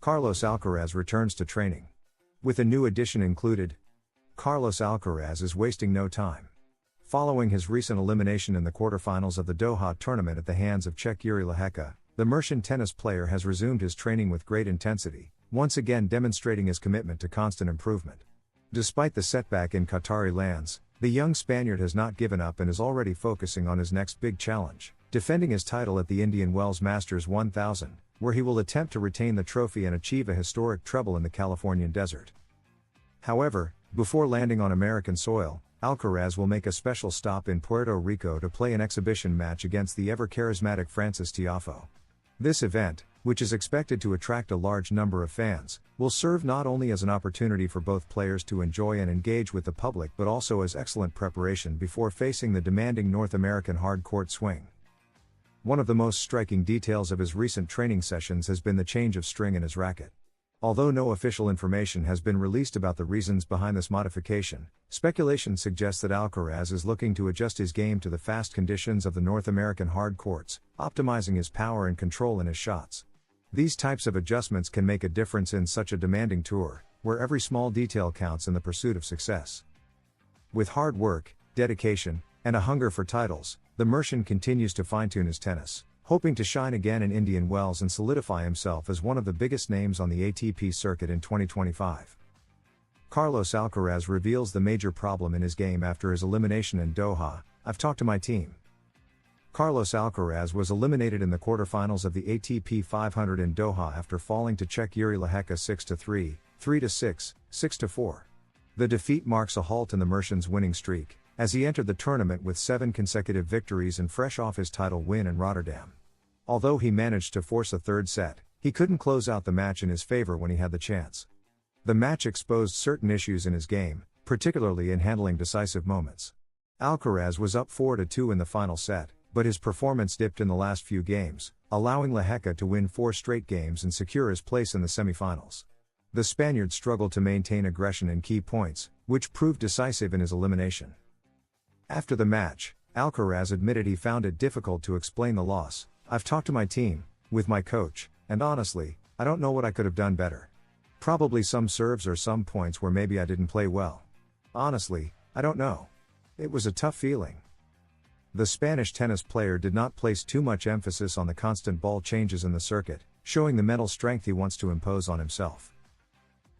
Carlos Alcaraz returns to training. With a new addition included, Carlos Alcaraz is wasting no time. Following his recent elimination in the quarterfinals of the Doha tournament at the hands of Czech Jiří Lehecka, the Mercian tennis player has resumed his training with great intensity, once again demonstrating his commitment to constant improvement. Despite the setback in Qatari lands, the young Spaniard has not given up and is already focusing on his next big challenge, defending his title at the Indian Wells Masters 1000, where he will attempt to retain the trophy and achieve a historic treble in the Californian desert. However, before landing on American soil, Alcaraz will make a special stop in Puerto Rico to play an exhibition match against the ever-charismatic Frances Tiafoe. This event, which is expected to attract a large number of fans, will serve not only as an opportunity for both players to enjoy and engage with the public but also as excellent preparation before facing the demanding North American hard-court swing. One of the most striking details of his recent training sessions has been the change of string in his racket. Although no official information has been released about the reasons behind this modification, speculation suggests that Alcaraz is looking to adjust his game to the fast conditions of the North American hard courts, optimizing his power and control in his shots. These types of adjustments can make a difference in such a demanding tour, where every small detail counts in the pursuit of success. With hard work, dedication, and a hunger for titles, the Mercian continues to fine-tune his tennis, hoping to shine again in Indian Wells and solidify himself as one of the biggest names on the ATP circuit in 2025. Carlos Alcaraz reveals the major problem in his game after his elimination in Doha. I've talked to my team. Carlos Alcaraz was eliminated in the quarterfinals of the ATP 500 in Doha after falling to Czech Jiří Lehecka 6-3, 3-6, 6-4. The defeat marks a halt in the Mercian's winning streak, as he entered the tournament with 7 consecutive victories and fresh off his title win in Rotterdam. Although he managed to force a third set, he couldn't close out the match in his favor when he had the chance. The match exposed certain issues in his game, particularly in handling decisive moments. Alcaraz was up 4-2 in the final set, but his performance dipped in the last few games, allowing Lehecka to win 4 straight games and secure his place in the semifinals. The Spaniard struggled to maintain aggression in key points, which proved decisive in his elimination. After the match, Alcaraz admitted he found it difficult to explain the loss. "I've talked to my team, with my coach, and honestly, I don't know what I could have done better. Probably some serves or some points where maybe I didn't play well. Honestly, I don't know. It was a tough feeling." The Spanish tennis player did not place too much emphasis on the constant ball changes in the circuit, showing the mental strength he wants to impose on himself.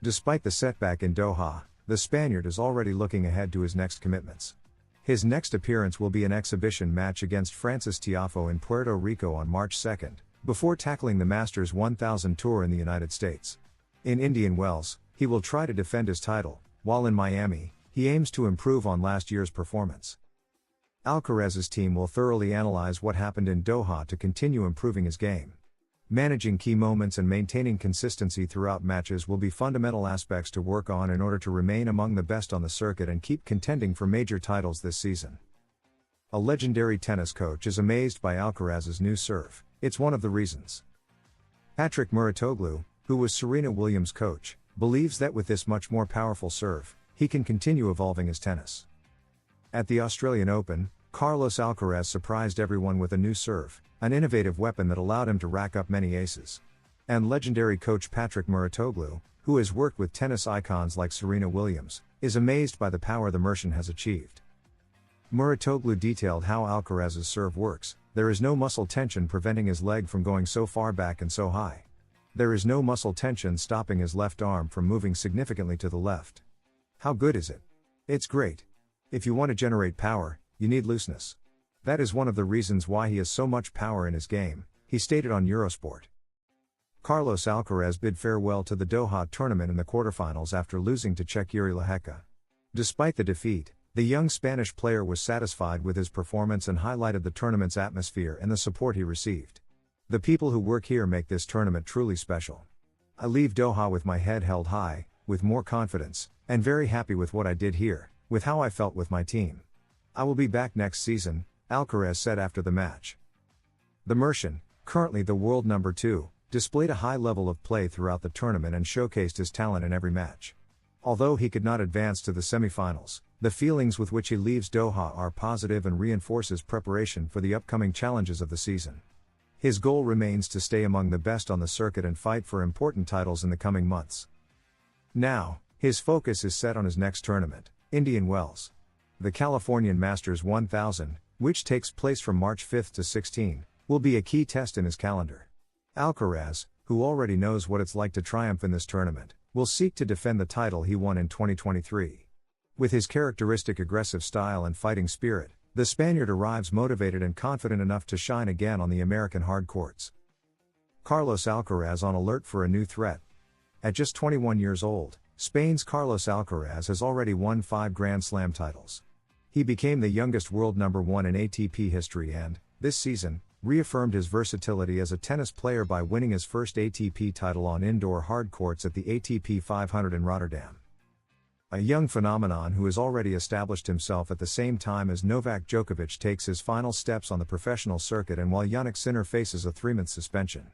Despite the setback in Doha, the Spaniard is already looking ahead to his next commitments. His next appearance will be an exhibition match against Frances Tiafoe in Puerto Rico on March 2, before tackling the Masters 1000 tour in the United States. In Indian Wells, he will try to defend his title, while in Miami, he aims to improve on last year's performance. Alcaraz's team will thoroughly analyze what happened in Doha to continue improving his game. Managing key moments and maintaining consistency throughout matches will be fundamental aspects to work on in order to remain among the best on the circuit and keep contending for major titles this season. A legendary tennis coach is amazed by Alcaraz's new serve. It's one of the reasons. Patrick Mouratoglou, who was Serena Williams' coach, believes that with this much more powerful serve, he can continue evolving his tennis. At the Australian Open, Carlos Alcaraz surprised everyone with a new serve, an innovative weapon that allowed him to rack up many aces. And legendary coach Patrick Mouratoglou, who has worked with tennis icons like Serena Williams, is amazed by the power the Mercian has achieved. Mouratoglou detailed how Alcaraz's serve works. "There is no muscle tension preventing his leg from going so far back and so high. There is no muscle tension stopping his left arm from moving significantly to the left. How good is it? It's great. If you want to generate power, you need looseness. That is one of the reasons why he has so much power in his game," he stated on Eurosport. Carlos Alcaraz bid farewell to the Doha tournament in the quarterfinals after losing to Czech Jiří Lehecka. Despite the defeat, the young Spanish player was satisfied with his performance and highlighted the tournament's atmosphere and the support he received. "The people who work here make this tournament truly special. I leave Doha with my head held high, with more confidence, and very happy with what I did here, with how I felt with my team. I will be back next season," Alcaraz said after the match. The Mercian, currently the world number 2, displayed a high level of play throughout the tournament and showcased his talent in every match. Although he could not advance to the semifinals, the feelings with which he leaves Doha are positive and reinforce his preparation for the upcoming challenges of the season. His goal remains to stay among the best on the circuit and fight for important titles in the coming months. Now, his focus is set on his next tournament, Indian Wells. The Californian Masters 1000, which takes place from March 5 to 16, will be a key test in his calendar. Alcaraz, who already knows what it's like to triumph in this tournament, will seek to defend the title he won in 2023. With his characteristic aggressive style and fighting spirit, the Spaniard arrives motivated and confident enough to shine again on the American hard courts. Carlos Alcaraz on alert for a new threat. At just 21 years old, Spain's Carlos Alcaraz has already won 5 Grand Slam titles. He became the youngest world number 1 in ATP history and, this season, reaffirmed his versatility as a tennis player by winning his first ATP title on indoor hard courts at the ATP 500 in Rotterdam. A young phenomenon who has already established himself at the same time as Novak Djokovic takes his final steps on the professional circuit and while Jannik Sinner faces a 3-month suspension.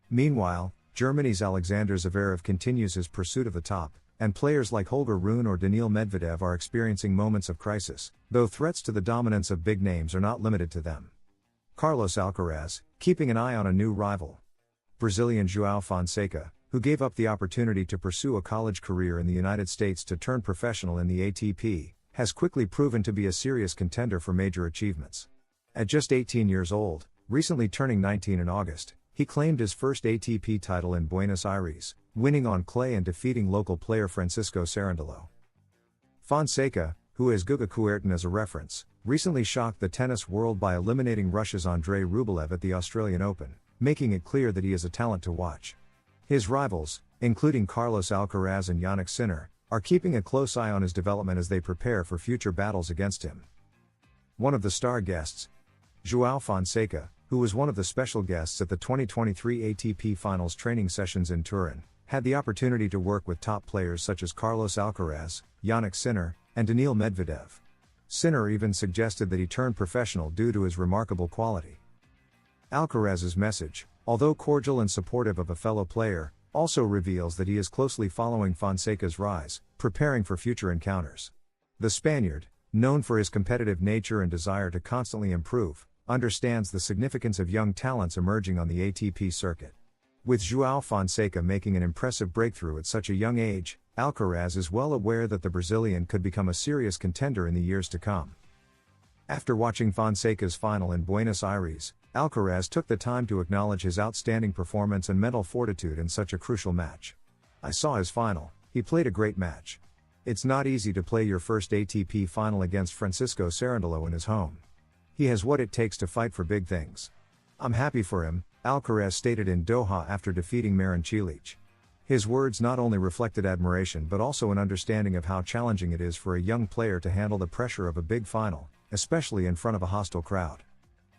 Meanwhile, Germany's Alexander Zverev continues his pursuit of the top, and players like Holger Rune or Daniil Medvedev are experiencing moments of crisis, though threats to the dominance of big names are not limited to them. Carlos Alcaraz, keeping an eye on a new rival. Brazilian João Fonseca, who gave up the opportunity to pursue a college career in the United States to turn professional in the ATP, has quickly proven to be a serious contender for major achievements. At just 18 years old, recently turning 19 in August, he claimed his first ATP title in Buenos Aires, winning on clay and defeating local player Francisco Cerundolo. Fonseca, who has Guga Kuerten as a reference, recently shocked the tennis world by eliminating Russia's Andrei Rublev at the Australian Open, making it clear that he is a talent to watch. His rivals, including Carlos Alcaraz and Jannik Sinner, are keeping a close eye on his development as they prepare for future battles against him. One of the star guests, João Fonseca, who was one of the special guests at the 2023 ATP Finals training sessions in Turin, had the opportunity to work with top players such as Carlos Alcaraz, Jannik Sinner, and Daniil Medvedev. Sinner even suggested that he turned professional due to his remarkable quality. Alcaraz's message, although cordial and supportive of a fellow player, also reveals that he is closely following Fonseca's rise, preparing for future encounters. The Spaniard, known for his competitive nature and desire to constantly improve, understands the significance of young talents emerging on the ATP circuit. With João Fonseca making an impressive breakthrough at such a young age, Alcaraz is well aware that the Brazilian could become a serious contender in the years to come. After watching Fonseca's final in Buenos Aires, Alcaraz took the time to acknowledge his outstanding performance and mental fortitude in such a crucial match. "I saw his final, he played a great match. It's not easy to play your first ATP final against Francisco Cerundolo in his home. He has what it takes to fight for big things. I'm happy for him," Alcaraz stated in Doha after defeating Marin Cilic. His words not only reflected admiration but also an understanding of how challenging it is for a young player to handle the pressure of a big final, especially in front of a hostile crowd.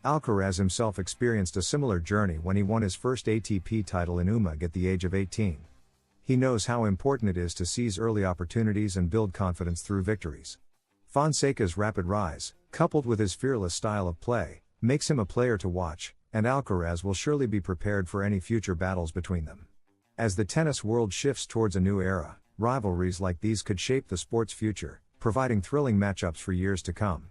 Alcaraz himself experienced a similar journey when he won his first ATP title in Umag at the age of 18. He knows how important it is to seize early opportunities and build confidence through victories. Fonseca's rapid rise, coupled with his fearless style of play, makes him a player to watch, and Alcaraz will surely be prepared for any future battles between them. As the tennis world shifts towards a new era, rivalries like these could shape the sport's future, providing thrilling matchups for years to come.